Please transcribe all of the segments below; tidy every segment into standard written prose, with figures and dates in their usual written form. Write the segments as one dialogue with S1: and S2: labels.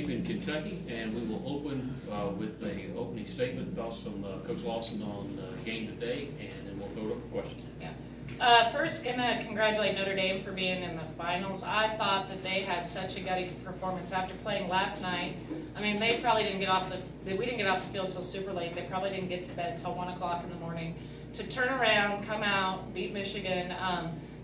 S1: In Kentucky, and we will open with the opening statement, thoughts from Coach Lawson on the game today, and then we'll throw it up for questions.
S2: Yeah. First, gonna congratulate Notre Dame for being in the finals. I thought that they had such a gutty performance after playing last night. I mean, they probably didn't get off we didn't get off the field till super late. They probably didn't get to bed till 1 o'clock in the morning. To turn around, come out, beat Michigan,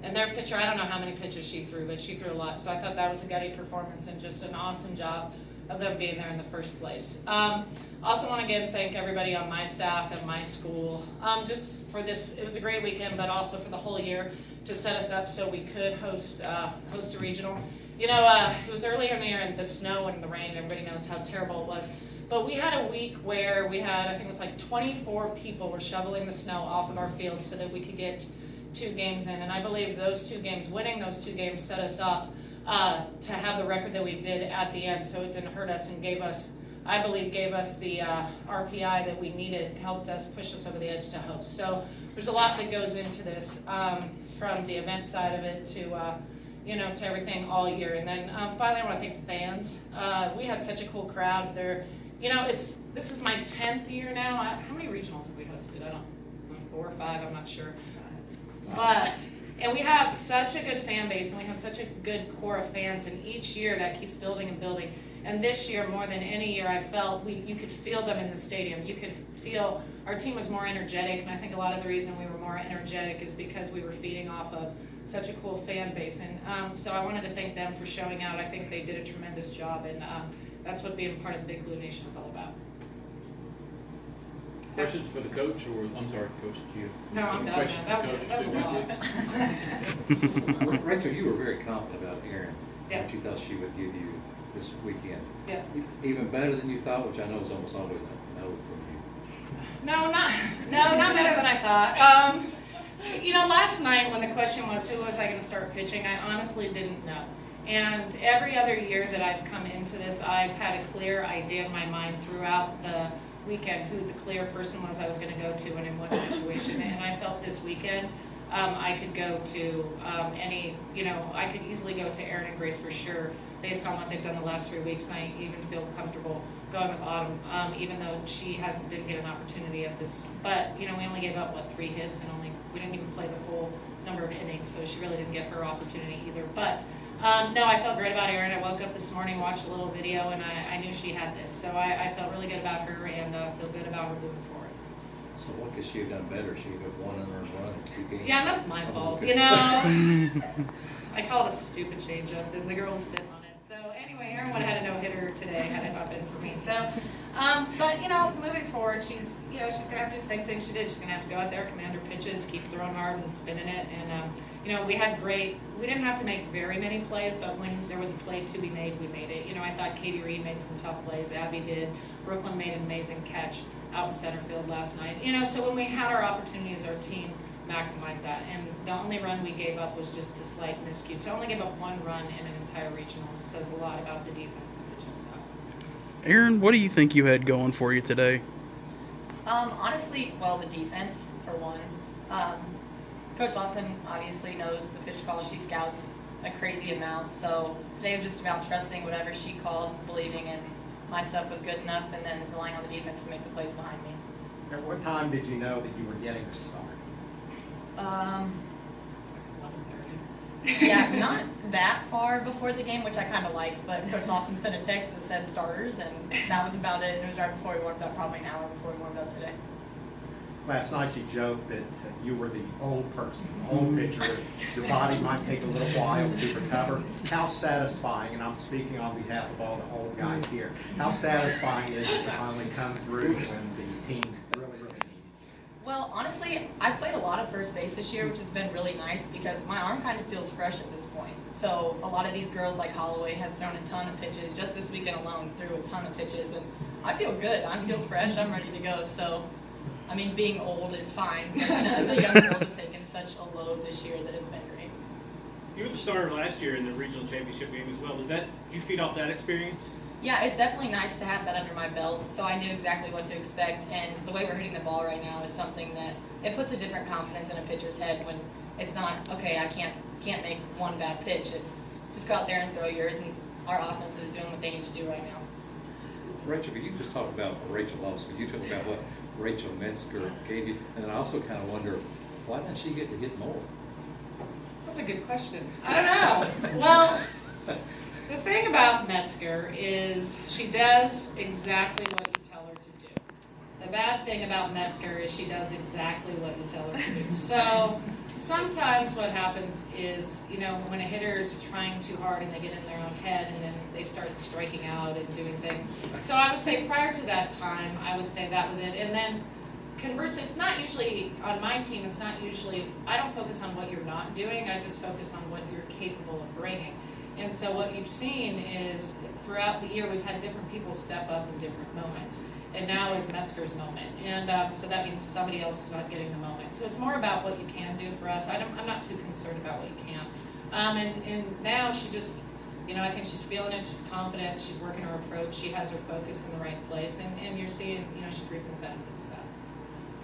S2: and their pitcher, I don't know how many pitches she threw, but she threw a lot. So I thought that was a gutty performance and just an awesome job of them being there in the first place. Also want to again thank everybody on my staff and my school just for this. It was a great weekend, but also for the whole year to set us up so we could host a regional. You know, it was earlier in the year and the snow and the rain, everybody knows how terrible it was. But we had a week where we had, I think it was like 24 people were shoveling the snow off of our field so that we could get 2 games in. And I believe those 2 games, winning those 2 games set us up to have the record that we did at the end, so it didn't hurt us and gave us, I believe, gave us the RPI that we needed, helped us push us over the edge to host. So there's a lot that goes into this, from the event side of it to, you know, to everything all year. And then finally, I want to thank the fans. We had such a cool crowd. You know, this is my 10th year now. How many regionals have we hosted? I don't know, 4 or 5. I'm not sure. And we have such a good fan base, and we have such a good core of fans, and each year that keeps building and building. And this year, more than any year, I felt you could feel them in the stadium. You could feel our team was more energetic, and I think a lot of the reason we were more energetic is because we were feeding off of such a cool fan base. And so I wanted to thank them for showing out. I think they did a tremendous job, and that's what being part of the Big Blue Nation is all about.
S1: Questions for the coach, or I'm sorry, Coach, you?
S2: No, I'm done.
S1: Questions for the coach?
S3: That was a lot. Rachel, you were very confident about Erin.
S2: Yeah.
S3: What you thought she would give you this weekend.
S2: Yeah.
S3: Even better than you thought, which I know is almost always a no from you.
S2: No, not better than I thought. You know, last night when the question was who was I going to start pitching, I honestly didn't know. And every other year that I've come into this, I've had a clear idea in my mind throughout the weekend who the clear person was I was going to go to and in what situation. And I felt this weekend I could go to any, you know, I could easily go to Erin and Grace for sure based on what they've done the last 3 weeks. And I even feel comfortable going with Autumn, even though she didn't get an opportunity at this. But, you know, we only gave up, 3 hits, and we didn't even play the full number of innings, so she really didn't get her opportunity either. But no, I felt great about Erin. I woke up this morning, watched a little video, and I knew she had this. So I felt really good about her and feel good about her moving forward.
S3: So what could she have done better? She could have 1 unearned run in 2 games.
S2: Yeah, that's my fault. You know, I called a stupid changeup, and the girl was sitting on it. So anyway, Erin would have had a no-hitter today had it not been for me. So, but you know, moving forward, she's gonna have to do the same thing she did. She's gonna have to go out there, command her pitches, keep throwing hard and spinning it. And you know, we didn't have to make very many plays, but when there was a play to be made, we made it. You know, I thought Katie Reed made some tough plays. Abby did. Brooklyn made an amazing catch out in center field last night. You know, so when we had our opportunities, our team maximized that. And the only run we gave up was just a slight miscue. To only give up 1 run in an entire regional says a lot about the defense and the pitching stuff.
S4: Erin, what do you think you had going for you today?
S5: Honestly, well, the defense, for one. Coach Lawson obviously knows the pitch call. She scouts a crazy amount. So today was just about trusting whatever she called, believing in my stuff was good enough, and then relying on the defense to make the plays behind me.
S6: At what time did you know that you were getting the start?
S5: Yeah, not that far before the game, which I kind of like, but Coach Lawson sent a text that said starters, and that was about it. And it was right before we warmed up, probably an hour before we warmed up today.
S6: Last night you joked that you were the old person, old pitcher. Your body might take a little while to recover. How satisfying, and I'm speaking on behalf of all the old guys here, how satisfying is it to finally come through when the team really needs you?
S5: Well, honestly, I've played a lot of first base this year, which has been really nice because my arm kind of feels fresh at this point. So a lot of these girls like Holloway has thrown a ton of pitches. Just this weekend alone, threw a ton of pitches, and I feel good. I feel fresh. I'm ready to go. So, I mean, being old is fine, but the young girls have taken such a load this year that it's been great.
S7: You were the starter last year in the regional championship game as well. Did you feed off that experience?
S5: Yeah, it's definitely nice to have that under my belt, so I knew exactly what to expect, and the way we're hitting the ball right now is something that it puts a different confidence in a pitcher's head when it's not, okay, I can't make 1 bad pitch. It's just go out there and throw yours, and our offense is doing what they need to do right now.
S3: Rachel, could you just talk about Rachel Lawson? Could you talk about what Rachel Metzger gave you? And then I also kind of wonder, why didn't she get to hit more?
S2: That's a good question. I don't know. Well, the thing about Metzger is she does exactly what you tell her to do. The bad thing about Metzger is she does exactly what you tell her to do. So sometimes what happens is, you know, when a hitter is trying too hard and they get in their own head and then they start striking out and doing things. So I would say prior to that time, I would say that was it. And then conversely, it's not usually, on my team, it's not usually, I don't focus on what you're not doing, I just focus on what you're capable of bringing. And so what you've seen is throughout the year, we've had different people step up in different moments. And now is Metzger's moment. And so that means somebody else is not getting the moment. So it's more about what you can do for us. I'm not too concerned about what you can't. And now she just, you know, I think she's feeling it, she's confident, she's working her approach, she has her focus in the right place, and you're seeing, you know, she's reaping the benefits of that.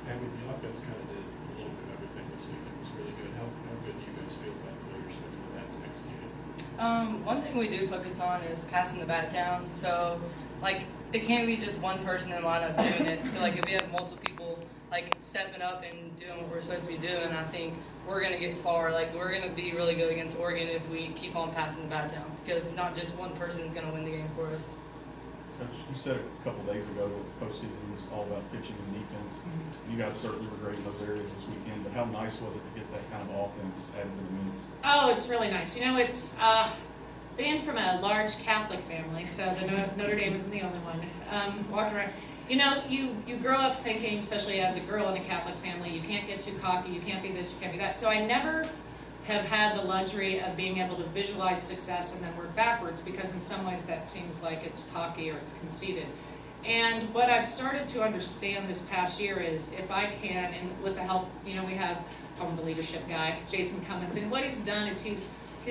S8: I mean, the offense kind of did a little bit of everything this weekend. It was really good. How good do you guys feel about the way you're swinging the bats and executing?
S9: One thing we do focus on is passing the bat down. So, like, it can't be just one person in the lineup doing it. So, like, if we have multiple people, like, stepping up and doing what we're supposed to be doing, I think we're going to get far. Like, we're going to be really good against Oregon if we keep on passing the bat down. Because not just one person is going to win the game for us.
S10: So you said a couple of days ago that the postseason is all about pitching and defense. You guys certainly were great in those areas this weekend, but how nice was it to get that kind of offense added to the minutes?
S2: Oh, it's really nice. You know, it's being from a large Catholic family, so the Notre Dame isn't the only one. Walking around, you know, you grow up thinking, especially as a girl in a Catholic family, you can't get too cocky, you can't be this, you can't be that. So I never have had the luxury of being able to visualize success and then work backwards, because in some ways that seems like it's cocky or it's conceited. And what I've started to understand this past year is if I can, and with the help, you know, we have the leadership guy, Jason Cummins, and what he's done is he's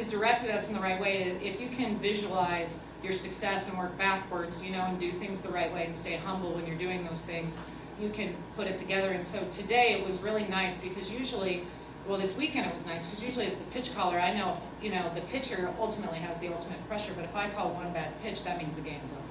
S2: directed us in the right way. If you can visualize your success and work backwards, you know, and do things the right way and stay humble when you're doing those things, you can put it together. And so today it was really nice because usually, well, this weekend it was nice because usually as the pitch caller, I know, you know, the pitcher ultimately has the ultimate pressure, but if I call one bad pitch, that means the game's over.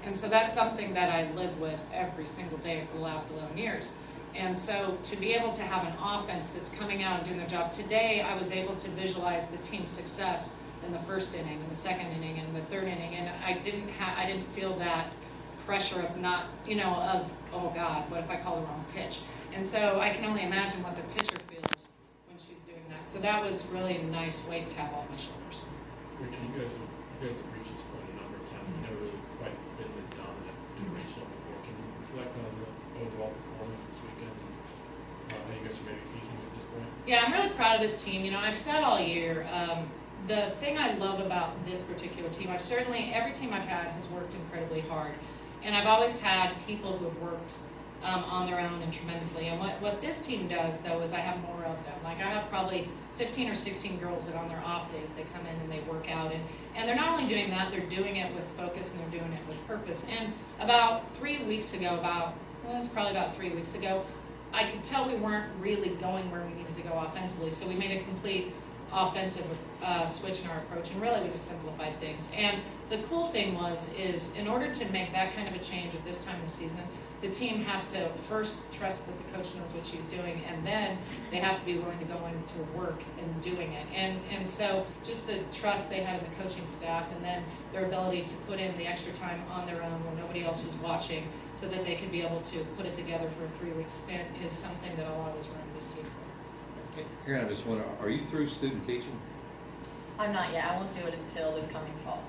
S2: And so that's something that I live with every single day for the last 11 years. And so to be able to have an offense that's coming out and doing their job, today I was able to visualize the team's success in the first inning, in the second inning, and the third inning, and I didn't feel that pressure of not, you know, of, oh God, what if I call the wrong pitch? And so I can only imagine what the pitcher feels when she's doing that. So that was really a nice weight to have off my shoulders.
S8: Rachel, you guys have reached this point a number of times. You've never really quite been as dominant regional before. Can you reflect on the overall performance this weekend and how you guys are maybe peaking at this point?
S2: Yeah, I'm really proud of this team. You know, I've said all year, the thing I love about this particular team, every team I've had has worked incredibly hard. And I've always had people who have worked on their own and tremendously. And what this team does, though, is I have more of them. Like, I have probably 15 or 16 girls that on their off days, they come in and they work out. And they're not only doing that, they're doing it with focus and they're doing it with purpose. And about 3 weeks ago, it was probably about 3 weeks ago, I could tell we weren't really going where we needed to go offensively. So we made a complete offensive switch in our approach, and really we just simplified things. And the cool thing is in order to make that kind of a change at this time of the season, the team has to first trust that the coach knows what she's doing, and then they have to be willing to go into work and doing it. And so just the trust they had in the coaching staff, and then their ability to put in the extra time on their own when nobody else was watching, so that they could be able to put it together for a 3-week stint, is something that I'll always run this team for.
S3: Aaron, I just wonder, are you through student teaching?
S5: I'm not yet. I won't do it until this coming fall.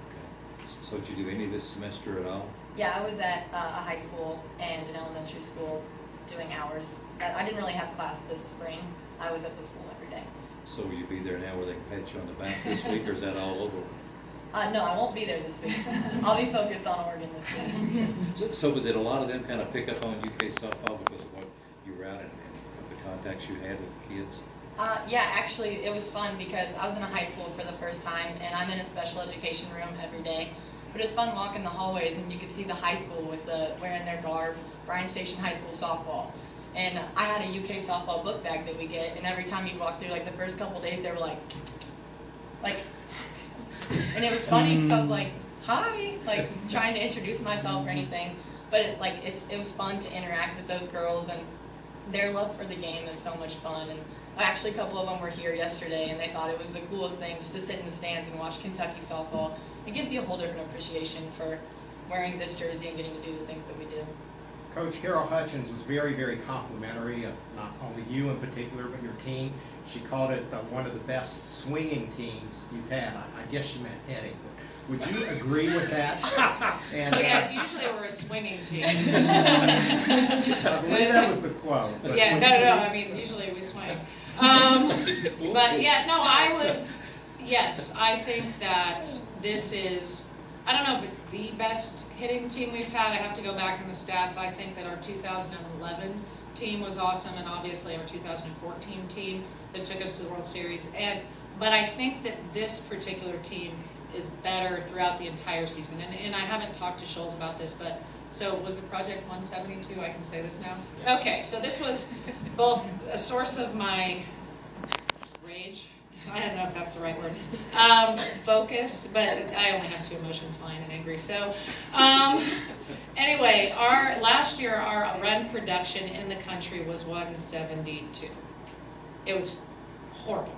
S3: Okay. So did you do any this semester at all?
S5: Yeah, I was at a high school and an elementary school doing hours. I didn't really have class this spring. I was at the school every day.
S3: So will you be there now where they can pat you on the back this week, or is that all over?
S5: No, I won't be there this week. I'll be focused on Oregon this week.
S3: So did a lot of them kind of pick up on UK softball because of what you were out and the contacts you had with the kids?
S5: Yeah, actually, it was fun because I was in a high school for the first time, and I'm in a special education room every day. But it was fun walking the hallways, and you could see the high school with wearing their garb, Bryan Station High School softball. And I had a UK softball book bag that we get, and every time you'd walk through, like the first couple days, they were like, And it was funny because I was like, hi, like trying to introduce myself or anything. But it was fun to interact with those girls, and their love for the game is so much fun. And actually, a couple of them were here yesterday, and they thought it was the coolest thing just to sit in the stands and watch Kentucky softball. It gives you a whole different appreciation for wearing this jersey and getting to do the things that we do.
S6: Coach Carol Hutchins was very, very complimentary of not only you in particular, but your team. She called it one of the best swinging teams you've had. I guess she meant hitting. Would you agree with that? And,
S2: Yeah, usually we're a swinging team.
S6: I believe that was the quote. But
S2: Yeah,
S6: would
S2: no,
S6: you-
S2: I mean, usually we swing. But yeah, no, yes, I think that this is, I don't know if it's the best hitting team we've had. I have to go back in the stats. I think that our 2011 team was awesome, and obviously our 2014 team that took us to the World Series. But I think that this particular team is better throughout the entire season. And I haven't talked to Scholes about this, but so was it Project 172? I can say this now? Yes. Okay, so this was both a source of my rage. I don't know if that's the right word. Focus, but I only have two emotions, fine and angry. So anyway, last year our run production in the country was 172. It was horrible.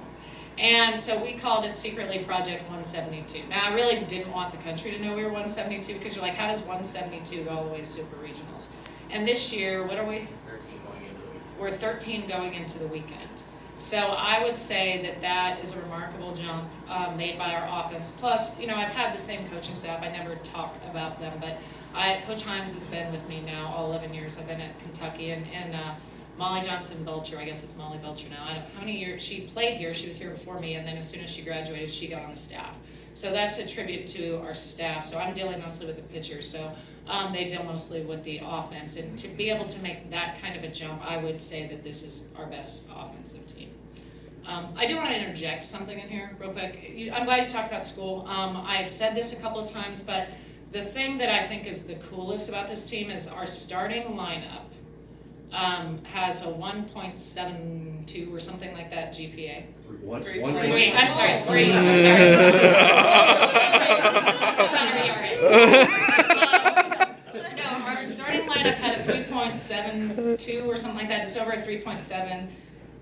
S2: And so we called it secretly Project 172. Now, I really didn't want the country to know we were 172 because you're like, how does 172 go all the way to super regionals? And this year, what are we?
S1: 13 going into the week.
S2: We're 13 going into the weekend. So I would say that is a remarkable jump made by our offense. Plus, I've had the same coaching staff. I never talk about them, but Coach Himes has been with me now all 11 years. I've been at Kentucky, and Molly Johnson Belcher, I guess it's Molly Belcher now. I don't how many years she played here. She was here before me, and then as soon as she graduated, she got on the staff. So that's a tribute to our staff. So I'm dealing mostly with the pitchers. So they deal mostly with the offense. And to be able to make that kind of a jump, I would say that this is our best offensive team. I do want to interject something in here real quick. I'm glad you talked about school. I've said this a couple of times, but the thing that I think is the coolest about this team is our starting lineup has a 1.72 or something like that GPA.
S3: One,
S2: Three.
S3: one,
S2: I'm sorry, 3. No, our starting lineup had a 3.72 or something like that. It's over a 3.7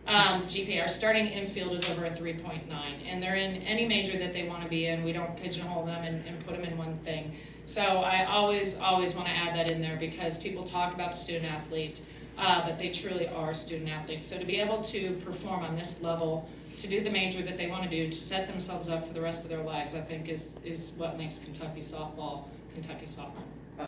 S2: GPA. Our starting infield is over a 3.9, and they're in any major that they want to be in. We don't pigeonhole them and put them in one thing. So I always want to add that in there because people talk about student athlete. But they truly are student athletes. So to be able to perform on this level, to do the major that they want to do, to set themselves up for the rest of their lives, I think is what makes Kentucky softball Kentucky softball.